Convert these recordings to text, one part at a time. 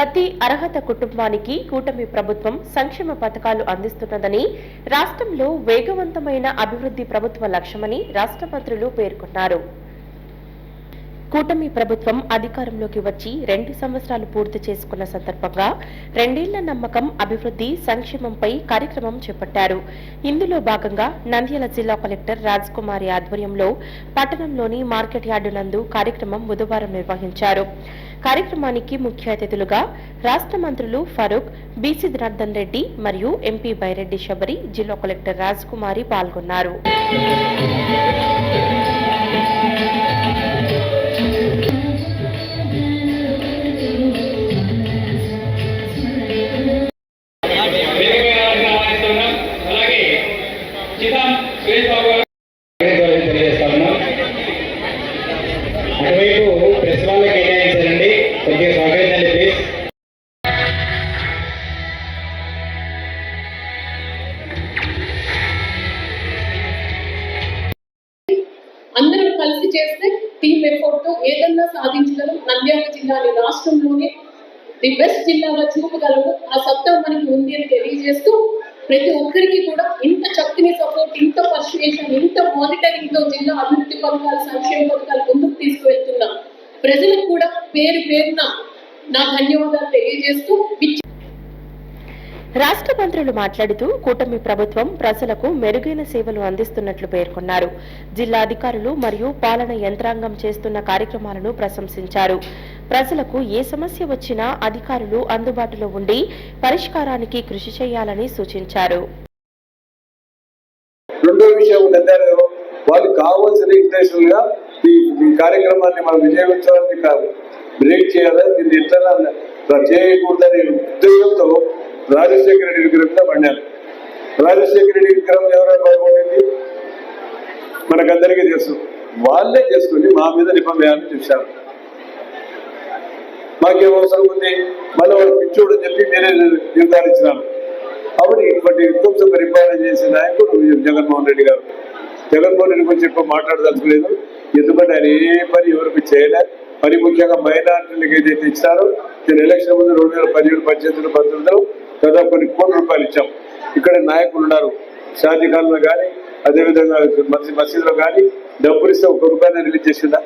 ప్రతి అర్హత కుటుంబానికి కూటమి ప్రభుత్వం సంక్షేమ పథకాలు అందిస్తున్నదని, రాష్ట్రంలో వేగవంతమైన అభివృద్ధి ప్రభుత్వ లక్ష్యమని రాష్ట్ర మంత్రులు పేర్కొన్నారు. కూటమి ప్రభుత్వం అధికారంలోకి వచ్చి 2 సంవత్సరాలు పూర్తి చేసుకున్న సందర్భంగా 2 ఏళ్ల నమ్మకం, అభివృద్ధి, సంక్షేమంపై కార్యక్రమం చేపట్టారు. ఇందులో భాగంగా నంద్యాల జిల్లా కలెక్టర్ రాజకుమారి ఆధ్వర్యంలో పట్టణంలోని మార్కెట్ యార్డు నందు కార్యక్రమం బుధవారం నిర్వహించారు. కార్యక్రమానికి ముఖ్య అతిథులుగా రాష్ట్ర మంత్రులు ఫరూక్, బీసీ జనార్దన్ రెడ్డి మరియు ఎంపీ బైరెడ్డి శబరి, జిల్లా కలెక్టర్ రాజకుమారి పాల్గొన్నారు. అందరం కలిసి చేస్తే టీమ్ ఎఫర్ట్ తో ఏదన్నా సాధించగలం. నంద్యాల జిల్లాని రాష్ట్రంలోనే ది బెస్ట్ జిల్లాగా చూపగలము. ఆ సత్తా మనకి ఉంది అని తెలియజేస్తూ ప్రతి ఒక్కరికి కూడా ఇంత చక్కని సపోర్ట్, ఇంత పర్సుయేషన్, ఇంత మానిటరింగ్ తో జిల్లా అభివృద్ధి పథకాలు, సంక్షేమ పథకాలు ముందుకు తీసుకువెళ్తున్నాం. ప్రజలకు కూడా పేరు పేరున నా ధన్యవాదాలు తెలియజేస్తూ రాష్ట్ర మంత్రులు మాట్లాడుతూ కూటమి ప్రభుత్వం ప్రజలకు మెరుగైన సేవలు అందిస్తున్నట్లు పేర్కొన్నారు. జిల్లా అధికారులు మరియు పాలన యంత్రాంగం చేస్తున్న కార్యక్రమాలను ప్రశంసించారు. ప్రజలకు ఏ సమస్య వచ్చినా అధికారులు అందుబాటులో ఉండి పరిష్కారానికి కృషి చేయాలని సూచించారు. రెండో విషయం వాళ్ళు కావాల్సిన ఇంటెన్షన్ గా ఈ కార్యక్రమాన్ని మనం విజయవంతానికి బ్రేక్ చేయాలని, దీన్ని ఎట్లా చేయకూడదని ఉద్దేశంతో రాజశేఖర రెడ్డి విగ్రహంగా పడ్డాను. రాజశేఖర రెడ్డి విగ్రహం ఎవరైనా బాగుంటుంది మనకందరికీ తెలుసు. వాళ్ళే చేసుకుని మా మీద నిపమయాన్ని చూశారు. మాకేం అవసరం ఉంది, మళ్ళీ వాడు పిచ్చోడు చెప్పి నేనే నిర్ధారించినాను. కాబట్టి ఇటువంటి విధ్వంస పరిపాలన చేసే నాయకుడు జగన్మోహన్ రెడ్డి గారు. జగన్మోహన్ రెడ్డి గురించి ఎక్కువ మాట్లాడదలుచుకోలేదు. ఎందుకంటే ఆయన ఏ పని ఎవరికి చేయలే. మరి ముఖ్యంగా మైనార్టీలకు ఏదైతే ఇచ్చారో, నేను ఎలక్షన్ ముందు 2017, 18, 19 దాదాపు కొన్ని కోట్ల రూపాయలు ఇచ్చాం. ఇక్కడ నాయకులు ఉన్నారు. షాజీఖాన్లో కానీ, అదేవిధంగా మసీదులో కానీ డబ్బులు ఇస్తే 1 రూపాయలు రిలీజ్ చేసిందా?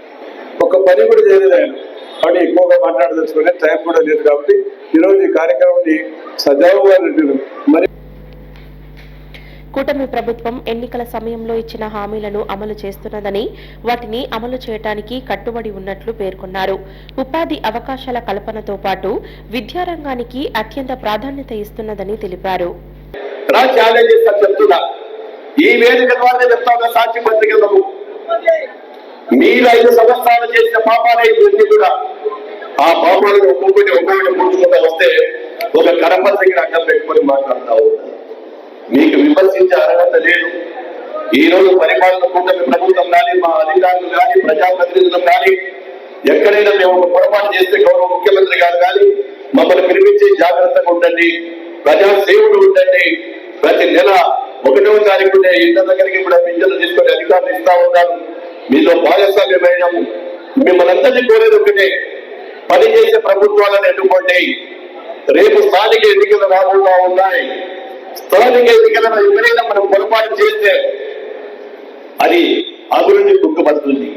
ఒక పని కూడా చేయలేదు ఆయన. కాబట్టి ఎక్కువగా మాట్లాడదలుచుకునే టైం కూడా లేదు. కాబట్టి ఈరోజు ఈ కార్యక్రమాన్ని సజావుగా మరి కూటమి ప్రభుత్వం ఎన్నికల సమయంలో ఇచ్చిన హామీలను అమలు చేస్తున్నదని, వాటిని అమలు చేయడానికి కట్టుబడి ఉన్నట్లు పేర్కొన్నారు. ఉపాధి అవకాశాల కల్పనతో పాటు విద్యారంగానికి అత్యంత ప్రాధాన్యత ఇస్తున్నదని తెలిపారు. మీరు 5 సంవత్సరాలు చేసిన పాపాలే కూడా ఆ పాపాలను ఒక్కొక్కటి పూర్చుకుంటూ వస్తే ఒక కరప దగ్గర అడ్డం పెట్టుకొని మాట్లాడుతూ ఉంటారు. మీకు విమర్శించే అర్హత లేదు. ఈ రోజు పరిపాలన కూటమి ప్రభుత్వం కానీ, మా అధికారులు కానీ, ప్రజాప్రతినిధులు కానీ ఎక్కడైనా మేము ఒక పొరపాటు చేస్తే గౌరవ ముఖ్యమంత్రి గారు కానీ మమ్మల్ని పిలిపించి జాగ్రత్తగా ఉండండి, ప్రజాసేవులు ఉండండి, ప్రతి నెల 1వ తారీఖు ఇళ్ల దగ్గరికి కూడా పింఛన్లు తీసుకొని అధికారులు ఇస్తా ఉన్నారు. మీతో భాగస్వామ్యమైనాము. మిమ్మల్ని అందరినీ కోరేది ఒకటే, పనిచేసే ప్రభుత్వాలను ఎన్నుకోండి. రేపు స్థానిక ఎన్నికలు రాబోతా ఉన్నాయి. స్థానిక ఎన్నికలను ఎవరైనా మనం పొరపాటు చేస్తే అది అభివృద్ధి గుర్తుపడుతుంది.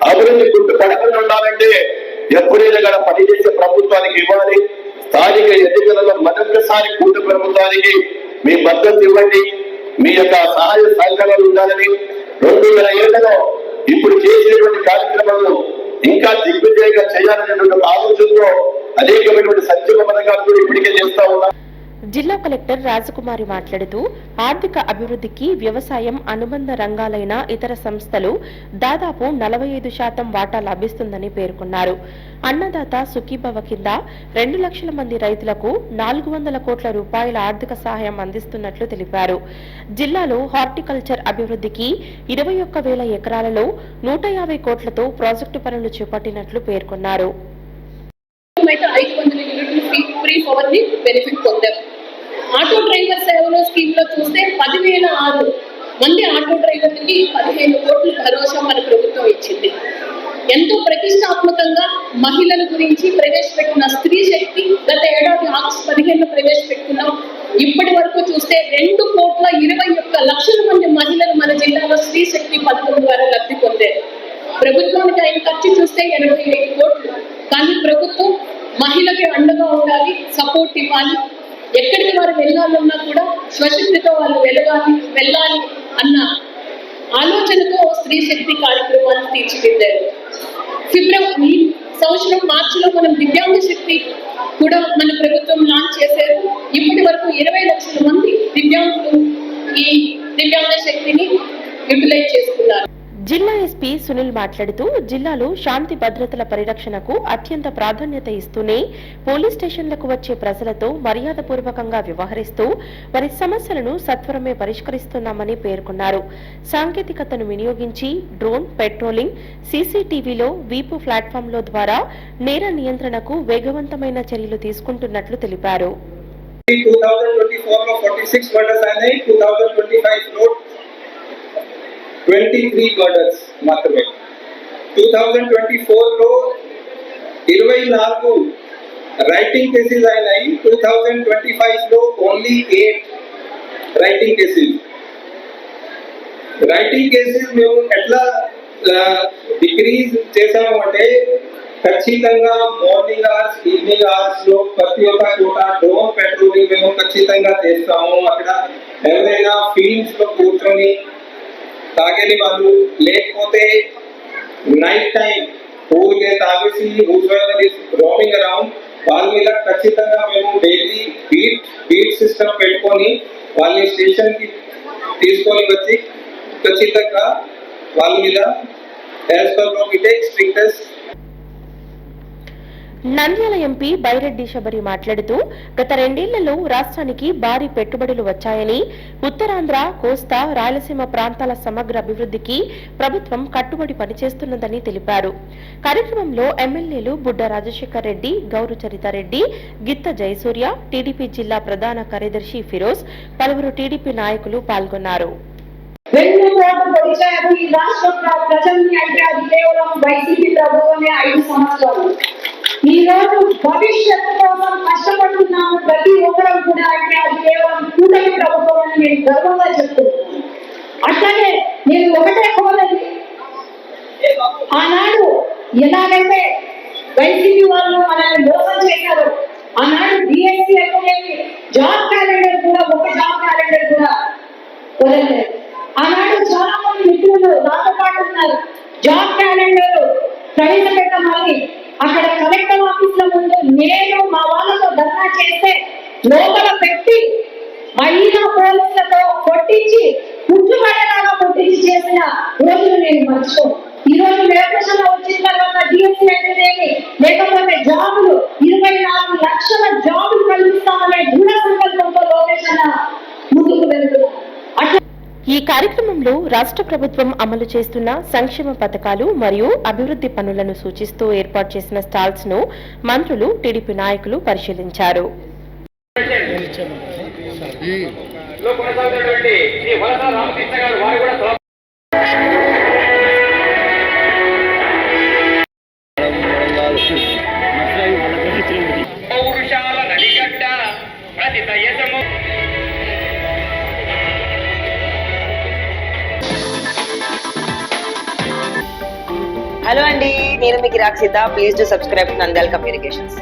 అభివృద్ధి గుర్తుపడకుండా ఉండాలంటే ఎప్పుడైనా కూడా పనిచేసే ప్రభుత్వానికి ఇవ్వాలి. స్థానిక ఎన్నికలలో మరొకసారి కూటమి ప్రభుత్వానికి మీ మద్దతు ఇవ్వండి. మీ యొక్క సహాయ సహకారాలు ఉండాలని 2007లో ఇప్పుడు చేసినటువంటి కార్యక్రమాలను ఇంకా దిగ్విజయంగా చేయాలనేటువంటి ఆలోచనతో అనేకమైనటువంటి సంక్షేమ పథకాలు కూడా ఇప్పటికే చేస్తా ఉన్నాం. జిల్లా కలెక్టర్ రాజకుమారి మాట్లాడుతూ ఆర్థిక అభివృద్ధికి వ్యవసాయం, అనుబంధ రంగాలైన ఇతర సంస్థలు దాదాపు 45% వాటా లభిస్తుందని పేర్కొన్నారు. అన్నదాత సుఖీభవ కింద 2 లక్షల మంది రైతులకు 400 కోట్ల రూపాయల ఆర్థిక సహాయం అందిస్తున్నట్లు తెలిపారు. జిల్లాలో హార్టికల్చర్ అభివృద్ధికి 21,000 ఎకరాలలో 150 కోట్లతో ప్రాజెక్టు పనులు చేపట్టినట్లు పేర్కొన్నారు. 500 యూనిట్లు ఫ్రీ పవర్ ని బెనిఫిట్ పొందాం. ఆటో డ్రైవర్ సేవలో స్కీమ్ లో చూస్తే 10,006 మంది ఆటో డ్రైవర్లకి 15 కోట్ల భరోసా మన ప్రభుత్వం ఇచ్చింది. ఎంతో ప్రతిష్టాత్మకంగా మహిళల గురించి ప్రవేశపెట్టిన స్త్రీ శక్తి గత పదిహేను ప్రవేశపెట్టుకున్నాం. ఇప్పటి వరకు చూస్తే 2,21,00,000 మంది మహిళలు మన జిల్లాలో స్త్రీ శక్తి పథకం ద్వారా లబ్ధి పొందారు. ప్రభుత్వానికి అయిన ఖర్చు చూస్తే 85 కోట్లు. కానీ ప్రభుత్వం మహిళకి అండగా ఉండాలి, సపోర్ట్ ఇవ్వాలి. ఎక్కడికి వారు వెళ్ళాలన్నా కూడా స్వశక్తితో వాళ్ళు వెళ్ళాలి అన్న ఆలోచనతో స్త్రీ శక్తి కార్యక్రమాన్ని తీర్చిదిద్దారు. ఈ సంవత్సరం మార్చిలో మనం దివ్యాంగ శక్తి కూడా మన ప్రభుత్వం లాంచ్ చేశారు. ఇప్పటి వరకు 20 లక్షల మంది దివ్యాంగులు ఈ దివ్యాంగ శక్తిని యూటిలైజ్ చేసుకున్నారు. జిల్లా ఎస్పీ సునీల్ మాట్లాడుతూ జిల్లాలో శాంతి భద్రతల పరిరక్షణకు అత్యంత ప్రాధాన్యత ఇస్తూనే పోలీస్ స్టేషన్లకు వచ్చే ప్రజలతో మర్యాదపూర్వకంగా వ్యవహరిస్తూ వారి సమస్యలను సత్వరమే పరిష్కరిస్తున్నామని పేర్కొన్నారు. సాంకేతికతను వినియోగించి డ్రోన్ పెట్రోలింగ్, సీసీటీవీలో వీపు ప్లాట్ఫామ్ల ద్వారా నేర నియంత్రణకు వేగవంతమైన చర్యలు తీసుకుంటున్నట్లు తెలిపారు. 2024 లో 46 మర్డర్స్ అయినాయి. 2025 లో 23 మర్డర్స్ మాత్రమే. 2024 లో 24 రైటింగ్ కేసెస్ అయినాయి. 2025 లో only 8 writing cases. Writing cases మేము ఎట్లా డిక్రీజ్ చేసాము అంటే ఖచ్చితంగా మార్నింగ్ అవర్స్, ఈవినింగ్ అవర్స్ లో ప్రతి ఒక్క చోట డ్రోన్ పెట్రోలింగ్ మేము ఖచ్చితంగా చేస్తాము. అక్కడ ఎవరైనా ఫీల్డ్స్ లో కూర్చొని తాగేని వాళ్ళు లేకపోతే నైట్ టైం ఊరికే తాగేసి రోమింగ్ అరౌండ్ వాళ్ళ మీద ఖచ్చితంగా మేము డైలీ బీట్ సిస్టమ్ పెట్టుకొని వాళ్ళని స్టేషన్ కి తీసుకొని వచ్చి ఖచ్చితంగా వాళ్ళ మీద as per law we take strictest. Nandyal MP Byreddy Sabari మాట్లాడుతూ గత 2 ఏళ్లలో రాష్ట్రానికి భారీ పెట్టుబడులు వచ్చాయని, ఉత్తరాంధ్ర, కోస్తా, రాయలసీమ ప్రాంతాల సమగ్ర అభివృద్ధికి ప్రభుత్వం కట్టుబడి పనిచేస్తున్నదని తెలిపారు. కార్యక్రమంలో ఎమ్మెల్యేలు బుడ్డ రాజశేఖర్ రెడ్డి, గౌరు చరితారెడ్డి, గిత్త జయసూర్య, టీడీపీ జిల్లా ప్రధాన కార్యదర్శి ఫిరోజ్, పలువురు టీడీపీ నాయకులు పాల్గొన్నారు. ప్రజల్ని అంటే అది కేవలం వైసీపీ ప్రభుత్వమే 5 సంవత్సరాలు. ఈ రోజు భవిష్యత్తు కోసం కష్టపడుతున్నాము ప్రతి ఒక్కరూ కూడా అంటే అది కేవలం కూటమి ప్రభుత్వం అని నేను గర్వంగా చెప్తున్నాను. అట్లాగే నేను ఒకటే కోరది, ఆనాడు ఎలాగైతే వైసీపీ వాళ్ళు మనల్ని మోసం చేశారు, ఆనాడు డిఎస్సీ అనేది జాబ్ క్యాలెండర్ కూడా ఒక జాబ్ క్యాలెండర్ కూడా వదలలేదు. ఆనాడు చాలా మంది మిత్రులు నాతో పాటు ఉన్నారు. జాబ్ క్యాలెండర్ ప్రవేశపెట్టమని అక్కడ కలెక్టర్ ఆఫీస్ లో ముందు నేను మా వాళ్ళతో ధర్నా చేస్తే లోపల పెట్టి మహిళా పోలీసులతో కొట్టించి కుట్టుబడలాగా కొట్టించి చేసిన రోజులు నేను మర్చిపోను. ఈ రోజు నిర్దేశంలో వచ్చిన తర్వాత డిఎస్సీ అంటేనేమి, లేకపోతే జాబులు 24 లక్షల జాబులు కల్పిస్తామనే దృఢ సంకల్పంతో లోకేష్ ముందుకు వెళ్తున్నారు. ఈ కార్యక్రమంలో రాష్ట్ర ప్రభుత్వం అమలు చేస్తున్న సంక్షేమ పథకాలు మరియు అభివృద్ధి పనులను సూచిస్తూ ఏర్పాటు చేసిన స్టాల్స్ ను మంత్రులు, టీడీపీ నాయకులు పరిశీలించారు. హలో అండి, నేను మీకు Rakshitha. Please to subscribe Nandyal communications.